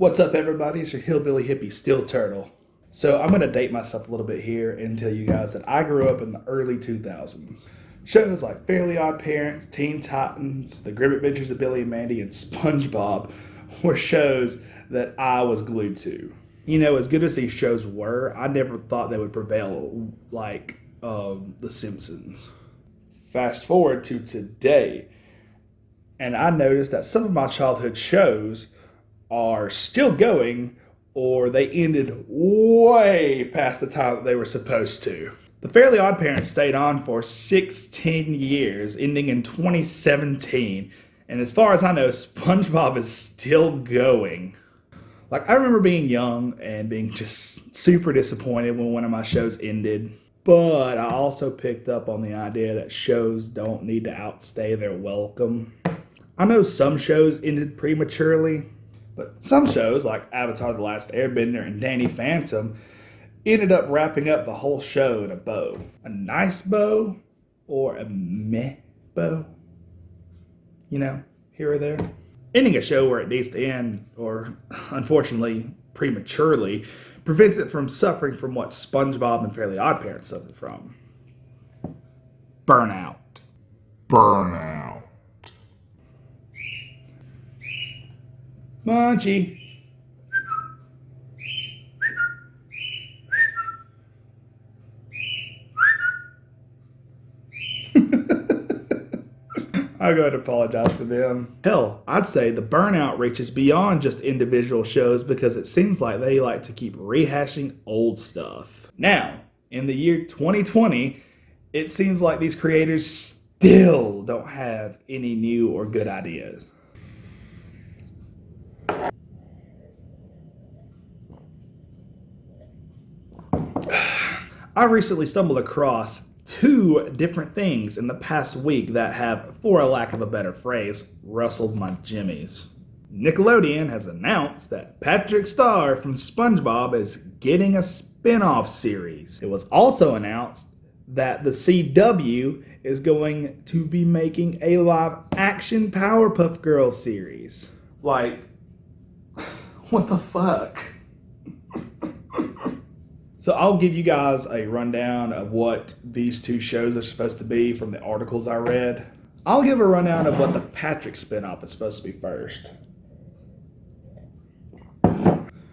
What's up, everybody? It's your hillbilly hippie Steele Turtle. So I'm going to date myself a little bit here and tell you guys that I grew up in the early 2000s. Shows like Fairly Odd Parents, Teen Titans, The Grim Adventures of Billy and Mandy, and SpongeBob were shows that I was glued to. You know, as good as these shows were, I never thought they would prevail like The Simpsons. Fast forward to today, and I noticed that some of my childhood shows are still going, or they ended way past the time that they were supposed to. The Fairly Odd Parents stayed on for 16 years, ending in 2017, and as far as I know, SpongeBob is still going. Like, I remember being young and being just super disappointed when one of my shows ended, but I also picked up on the idea that shows don't need to outstay their welcome. I know some shows ended prematurely, but some shows, like Avatar: The Last Airbender and Danny Phantom, ended up wrapping up the whole show in a bow. A nice bow, or a meh bow. You know, here or there. Ending a show where it needs to end, or unfortunately prematurely, prevents it from suffering from what SpongeBob and Fairly Odd Parents suffered from. Burnout. Burnout. Munchie. I'll go ahead and apologize for them. Hell, I'd say the burnout reaches beyond just individual shows because it seems like they like to keep rehashing old stuff. Now, in the year 2020, it seems like these creators still don't have any new or good ideas. I recently stumbled across two different things in the past week that have, for a lack of a better phrase, rustled my jimmies. Nickelodeon has announced that Patrick Star from SpongeBob is getting a spin-off series. It was also announced that the CW is going to be making a live-action Powerpuff Girls series. Like, what the fuck? So I'll give you guys a rundown of what these two shows are supposed to be from the articles I read. I'll give a rundown of what the Patrick spinoff is supposed to be first.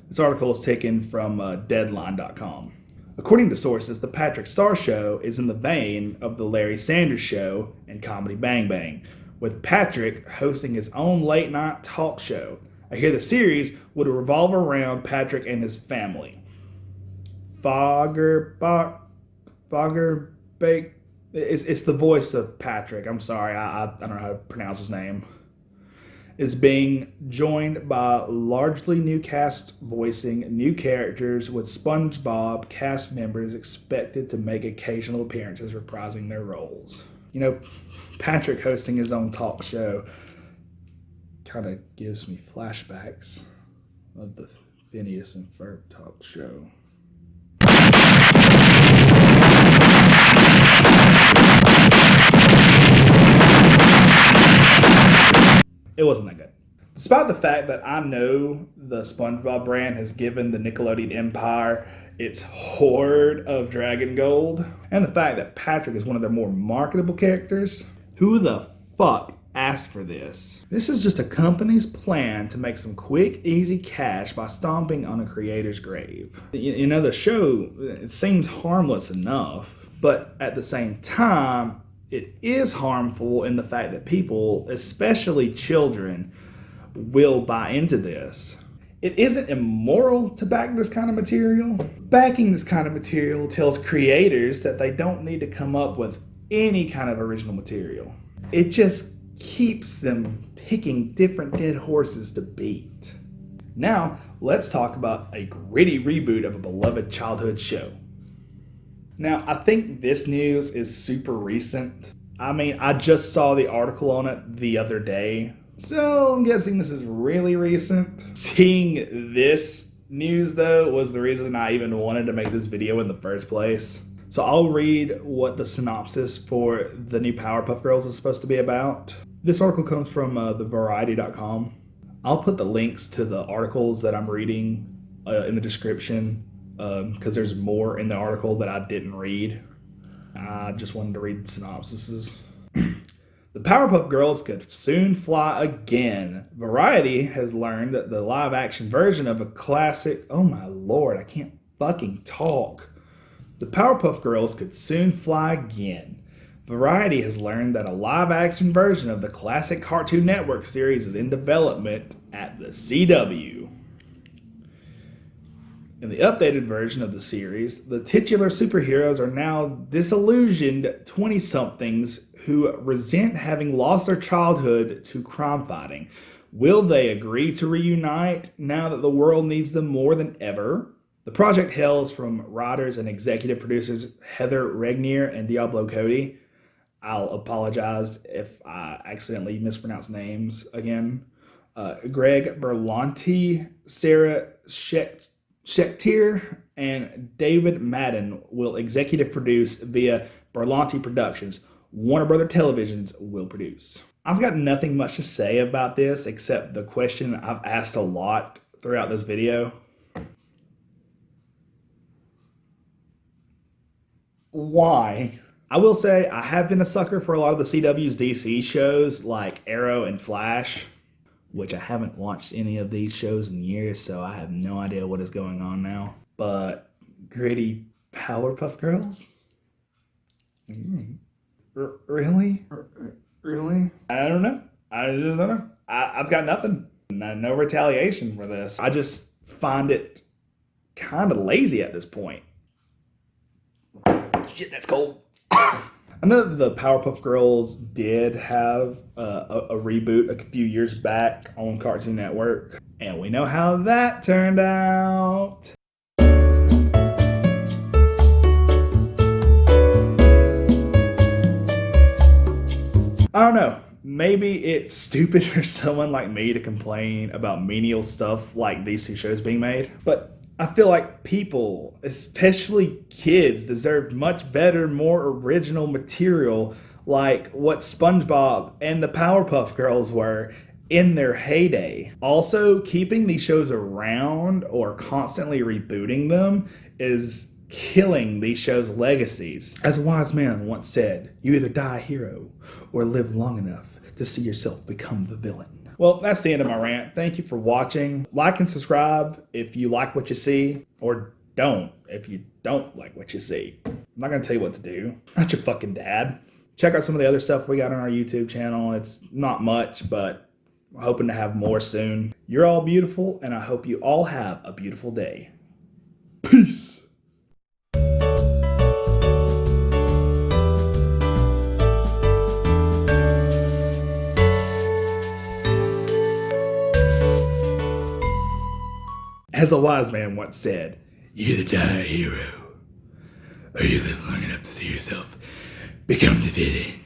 This article is taken from Deadline.com. According to sources, the Patrick Star Show is in the vein of the Larry Sanders Show and Comedy Bang Bang, with Patrick hosting his own late-night talk show. I hear the series would revolve around Patrick and his family. It's the voice of Patrick. I'm sorry, I don't know how to pronounce his name. Is being joined by largely new cast voicing new characters, with SpongeBob cast members expected to make occasional appearances reprising their roles. You know, Patrick hosting his own talk show kind of gives me flashbacks of the Phineas and Ferb talk show. It wasn't that good. Despite the fact that I know the SpongeBob brand has given the Nickelodeon empire its hoard of Dragon Gold, and the fact that Patrick is one of their more marketable characters, who the fuck asked for this? This is just a company's plan to make some quick, easy cash by stomping on a creator's grave. You know, the show, it seems harmless enough, but at the same time, it is harmful in the fact that people, especially children, will buy into this. It isn't immoral to back this kind of material. Backing this kind of material tells creators that they don't need to come up with any kind of original material. It just keeps them picking different dead horses to beat. Now, let's talk about a gritty reboot of a beloved childhood show. Now, I think this news is super recent. I mean, I just saw the article on it the other day, so I'm guessing this is really recent. Seeing this news, though, was the reason I even wanted to make this video in the first place. So I'll read what the synopsis for the new Powerpuff Girls is supposed to be about. This article comes from thevariety.com. I'll put the links to the articles that I'm reading in the description because there's more in the article that I didn't read. I just wanted to read synopsises. The Powerpuff Girls could soon fly again. Variety has learned that the live-action version of a classic... Oh my lord, I can't fucking talk. The Powerpuff Girls could soon fly again. Variety has learned that a live-action version of the classic Cartoon Network series is in development at the CW. In the updated version of the series, the titular superheroes are now disillusioned 20-somethings who resent having lost their childhood to crime fighting. Will they agree to reunite now that the world needs them more than ever? The project hails from writers and executive producers Heather Regnier and Diablo Cody. I'll apologize if I accidentally mispronounce names again. Greg Berlanti, Sarah Schechter, and David Madden will executive produce via Berlanti Productions. Warner Brother Televisions will produce. I've got nothing much to say about this except the question I've asked a lot throughout this video. Why? I will say I have been a sucker for a lot of the CW's DC shows like Arrow and Flash, which I haven't watched any of these shows in years, so I have no idea what is going on now. But gritty Powerpuff Girls? Really? Really? I don't know. I just don't know. I've got nothing. No retaliation for this. I just find it kind of lazy at this point. Shit, that's cold. I know that the Powerpuff Girls did have a reboot a few years back on Cartoon Network, and we know how that turned out. I don't know. Maybe it's stupid for someone like me to complain about menial stuff like these two shows being made, but I feel like people, especially kids, deserve much better, more original material like what SpongeBob and the Powerpuff Girls were in their heyday. Also, keeping these shows around or constantly rebooting them is killing these shows' legacies. As a wise man once said, you either die a hero or live long enough to see yourself become the villain. Well, that's the end of my rant. Thank you for watching. Like and subscribe if you like what you see, or don't if you don't like what you see. I'm not going to tell you what to do. Not your fucking dad. Check out some of the other stuff we got on our YouTube channel. It's not much, but we're hoping to have more soon. You're all beautiful, and I hope you all have a beautiful day. Peace. As a wise man once said, you either die a hero, or you live long enough to see yourself become the villain.